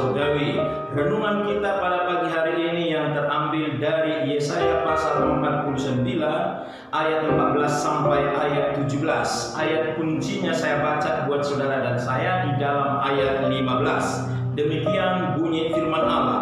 surgawi. Renungan kita pada pagi hari ini yang terambil dari Yesaya pasal 49 ayat 14 sampai ayat 17. Ayat kuncinya saya baca buat saudara dan saya di dalam ayat 15. Demikian bunyi firman Allah.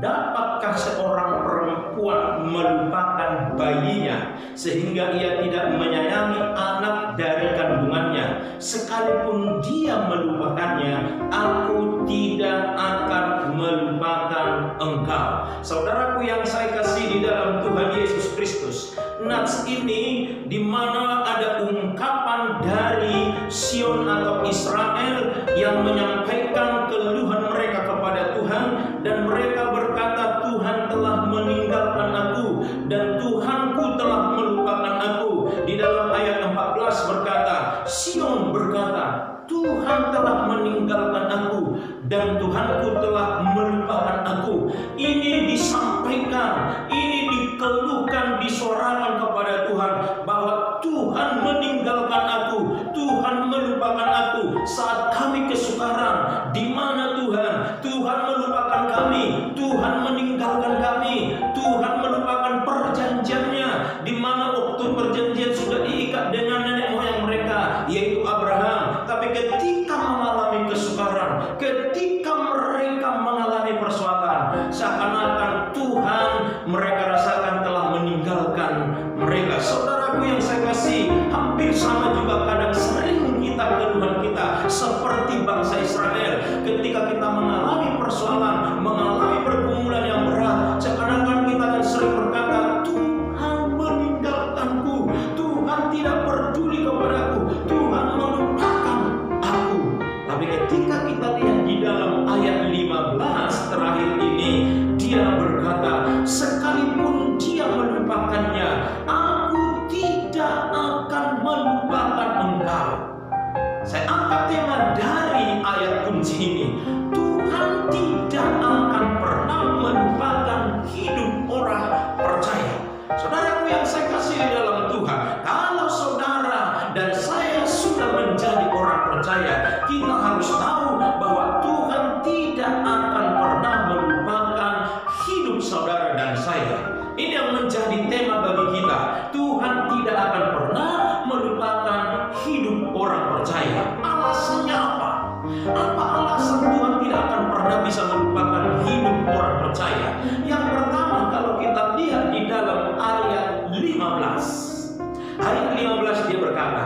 Dapatkah seorang perempuan melupakan bayinya sehingga ia tidak menyayangi anak dari kandungannya? Sekalipun dia melupakannya, aku tidak akan melupakan engkau. Saudaraku yang saya kasih di dalam Tuhan Yesus Kristus, nats ini di mana ada ungkapan dari Sion atau Israel yang menyampaikan keluhan mereka kepada Tuhan, dan mereka berkata, Tuhan telah meninggalkan aku dan Tuhanku telah melupakan aku. Di dalam ayat 14 berkata, Sion berkata, Tuhan telah meninggalkan aku dan Tuhanku telah melupakan aku. Ini disampaikan, ini dikeluhkan, disorakan kepada Tuhan bahwa Tuhan meninggalkan aku, Tuhan melupakan aku. Saat kami kesukaran, di mana Tuhan? Tuhan melupakan kami, Tuhan meninggalkan kami, Tuhan melupakan perjanjiannya, di mana waktu perjanjian sudah diikat dengan nenek moyang mereka, yaitu Abraham. Tapi ketika mengalami kesukaran, ketika mereka mengalami persoalan, seakan-akan Tuhan mereka rasakan telah meninggalkan mereka. Saudaraku yang saya kasih, hampir sama juga kadang sering kita keluhan kita seperti bangsa Israel. Ketika kita mengalami persoalan, mengalami pergumulan yang berat, seakan-akan kita akan sering berkata, Tuhan meninggalkanku, Tuhan tidak peduli kepadaku, Tuhan melupakan aku. Tapi ketika kita lihat di dalam ayat 15 terakhir ini, dia berkata, sekalipun dia melupakannya, aku tidak akan melupakan engkau. Saya angkat tema dari ayat kunci ini. Tuhan tidak akan pernah melupakan hidup orang percaya. Saudaraku yang saya kasih di dalam Tuhan, kalau saudara dan saya sudah menjadi orang percaya, kita harus tahu bahwa Tuhan tidak akan pernah melupakan hidup saudara dan saya. Ini yang menjadi tema bagi kita. Tuhan tidak akan pernah melupakan hidup orang percaya. Alasannya apa? Apa alasan Tuhan tidak akan pernah bisa melupakan hidup orang percaya? Yang pertama, kalau kita lihat di dalam ayat 15. Ayat 15 dia berkata,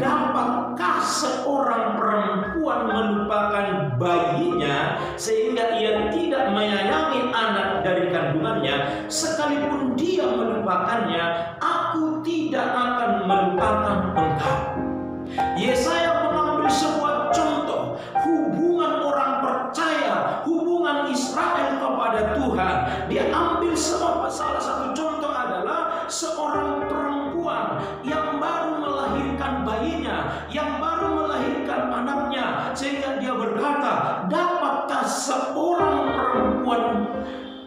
dapatkah seorang perempuan melupakan bayinya sehingga ia tidak menyayangi anak dari kandungannya? Sekalipun dia melupakannya, aku tidak akan melupakan engkau. Yesaya mengambil sebuah contoh hubungan orang percaya, hubungan Israel kepada Tuhan. Dia ambil salah satu contoh adalah seorang perempuan yang baru melahirkan bayinya, yang baru melahirkan anaknya, sehingga dia berkata, dapatkah seorang perempuan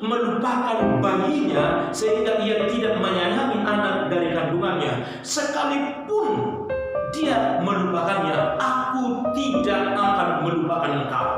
melupakan bayinya sehingga ia tidak menyayangi anak dari kandungannya? Sekalipun dia melupakannya, aku tidak akan melupakan engkau.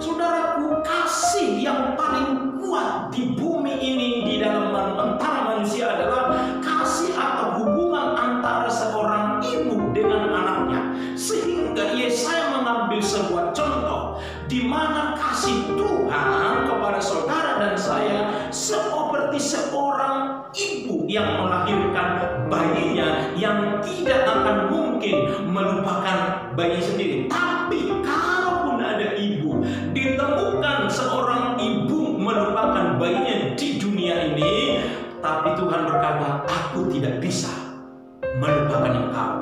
Saudaraku, kasih yang paling kuat di bumi ini di dalam antara manusia adalah kasih atau hubungan antara seorang ibu dengan anaknya. Sehingga Yesaya mengambil sebuah contoh di mana kasih Tuhan kepada saudara dan saya seperti seorang ibu yang melahirkan bayinya, yang tidak akan mungkin melupakan bayi sendiri. Tapi kalaupun ada ibu, ditemukan seorang ibu melupakan bayinya di dunia ini, tapi Tuhan berkata, aku tidak bisa melupakan engkau.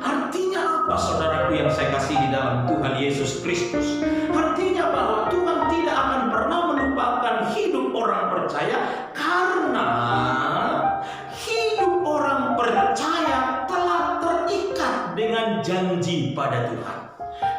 Artinya apa, saudaraku yang saya kasih di dalam Tuhan Yesus Kristus? Artinya bahwa Tuhan tidak akan pernah melupakan hidup orang percaya, karena hidup orang percaya telah terikat dengan janji pada Tuhan.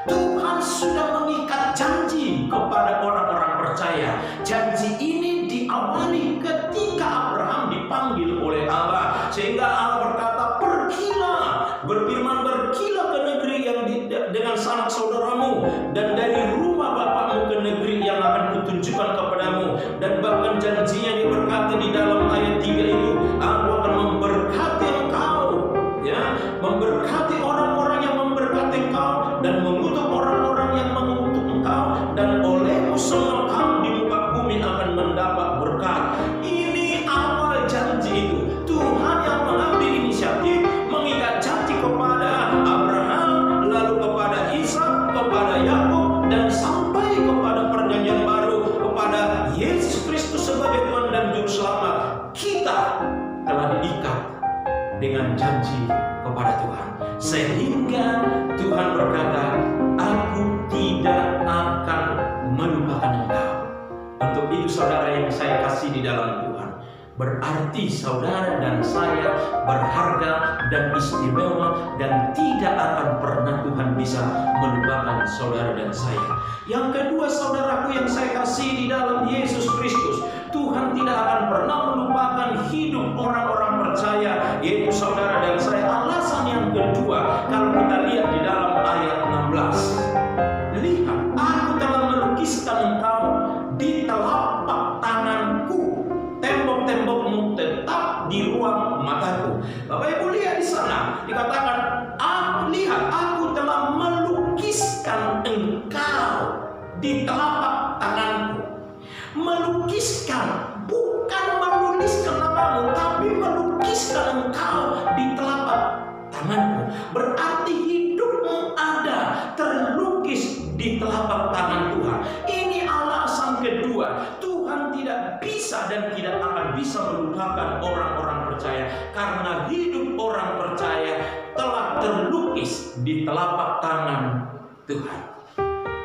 Tuhan sudah mengikat janji kepada orang-orang percaya. Janji ini diawali ketika Abraham dipanggil oleh Allah, sehingga Allah berkata, pergilah, berfirman, pergilah ke negeri yang dengan sanak saudaramu, dan dari rumah bapakmu ke negeri tunjukkan kepadamu. Dan bahkan janjinya dia berkata di dalam ayat 3 itu, aku akan memberkati engkau, ya, memberkati orang-orang yang memberkati engkau, dan mengutuk orang-orang yang mengutuk engkau, dan olehmu semua kaum di muka bumi akan mendapat berkat. Ini awal janji itu. Tuhan yang mengambil inisiatif mengikat janji kepada Abraham, lalu kepada Ishak, kepada Yakub, dan sampai kepada perjanjian baru kepada Yesus Kristus sebagai Tuhan dan Juru Selamat. Kita telah diikat dengan janji kepada Tuhan, sehingga Tuhan berkata, aku tidak akan melupakan engkau. Untuk itu saudara yang saya kasih di dalam Tuhan, berarti saudara dan saya berharga dan istimewa, dan tidak akan pernah Tuhan bisa melupakan saudara dan saya. Yang kedua saudaraku yang saya kasih di dalam Yesus Kristus, Tuhan tidak akan pernah melupakan hidup orang-orang percaya, yaitu saudara dan saya. Alasan yang kedua, kalau kita lihat di dalam ayat 16, lihat, aku telah melukiskan engkau di telapak tanganku, tembok-tembokmu tetap di ruang mataku. Bapak Ibu lihat di sana dikatakan, lihat, aku telah melukiskan engkau di telapak tanganku. Melukiskan, bukan menuliskan namamu, tapi melukiskan engkau di telapak tanganku. Berarti hidupmu ada terlukis di telapak tangan Tuhan. Ini alasan kedua, Tuhan tidak bisa dan tidak akan bisa melupakan orang-orang percaya, karena hidup orang percaya telah terlukis di telapak tangan Tuhan.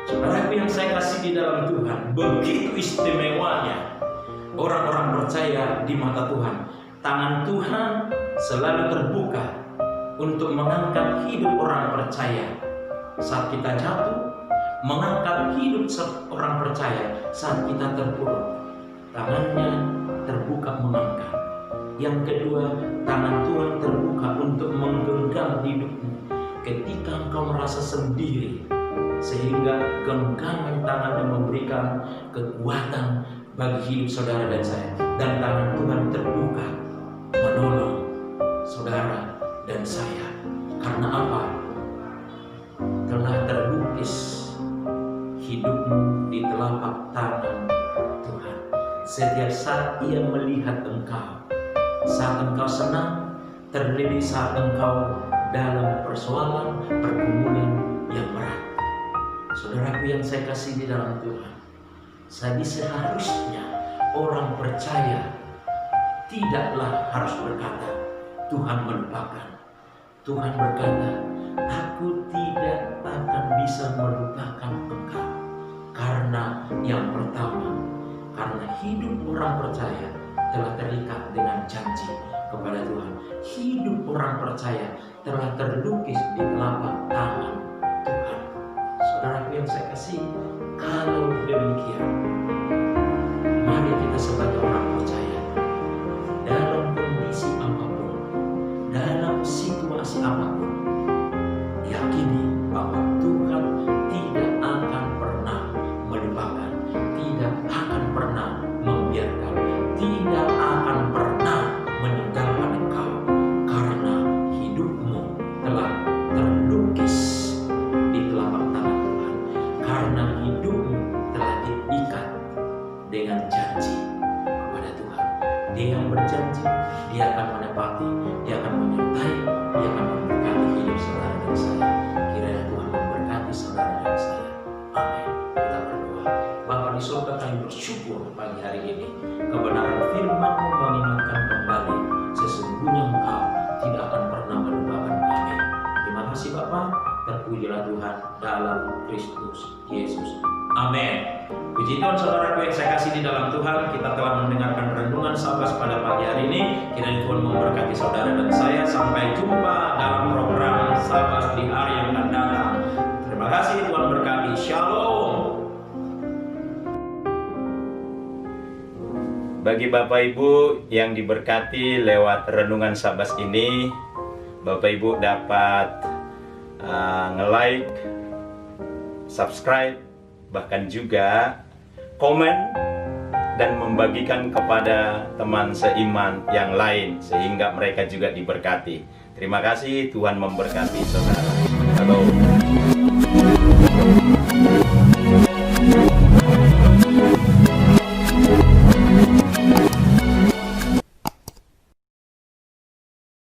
Saudaraku yang saya kasih di dalam Tuhan, begitu istimewanya orang-orang percaya di mata Tuhan. Tangan Tuhan selalu terbuka untuk mengangkat hidup orang percaya saat kita jatuh, mengangkat hidup orang percaya saat kita terpuruk. Tangannya terbuka mengangkat. Yang kedua, tangan Tuhan terbuka untuk menggenggam hidupmu ketika engkau merasa sendiri, sehingga genggaman tangannya memberikan kekuatan bagi hidup saudara dan saya. Dan tangan Tuhan terbuka menolong saudara dan saya. Karena apa? Telah terlukis hidupmu di telapak tangan Tuhan. Setiap saat Ia melihat engkau, saat engkau senang, terlebih saat engkau dalam persoalan, pergumulan yang berat. Saudaraku yang saya kasih di dalam Tuhan, seharusnya orang percaya tidaklah harus berkata, Tuhan melupakan. Tuhan berkata, aku tidak akan bisa melupakan engkau. Karena yang pertama, karena hidup orang percaya telah terikat dengan janji kepada Tuhan. Hidup orang percaya telah terlukis di telapak tangan Tuhan. Saudaraku yang saya kasih, kalau demikian, mari kita sebagai orang percaya, dalam kondisi apapun, dalam situasi apapun, yakini bahwa Tuhan tidak akan pernah melupakan, tidak akan pernah membiarkan, tidak akan pernah meninggalkan engkau, karena hidupmu telah terlukis di telapak tangan Tuhan, karena hidupmu telah diikat dengan janji kepada Tuhan. Dia yang berjanji, Dia akan menepati, Dia akan menyertai, Dia akan memberkati hidup saudara dan saya. Kiranya Tuhan memberkati saudara dan saya. Amin. Kita berdoa. Bapa di surga, kami bersyukur pagi hari ini kebenaran firman-Mu mengingatkan kembali, sesungguhnya Engkau tidak akan pernah melupakan kami. Terima kasih Bapa. Terpujilah Tuhan dalam Kristus Yesus. Amin. Puji Tuhan saudaraku yang saya kasih di dalam Tuhan, kita telah mendengarkan renungan Sabas pada pagi hari ini. Kiranya Tuhan memberkati saudara dan saya. Sampai jumpa dalam program Sabas di hari yang akan datang. Terima kasih, Tuhan berkati. Shalom. Bagi Bapak Ibu yang diberkati lewat renungan Sabas ini, Bapak Ibu dapat nge-like, subscribe, bahkan juga komen dan membagikan kepada teman seiman yang lain sehingga mereka juga diberkati. Terima kasih, Tuhan memberkati saudara. Halo.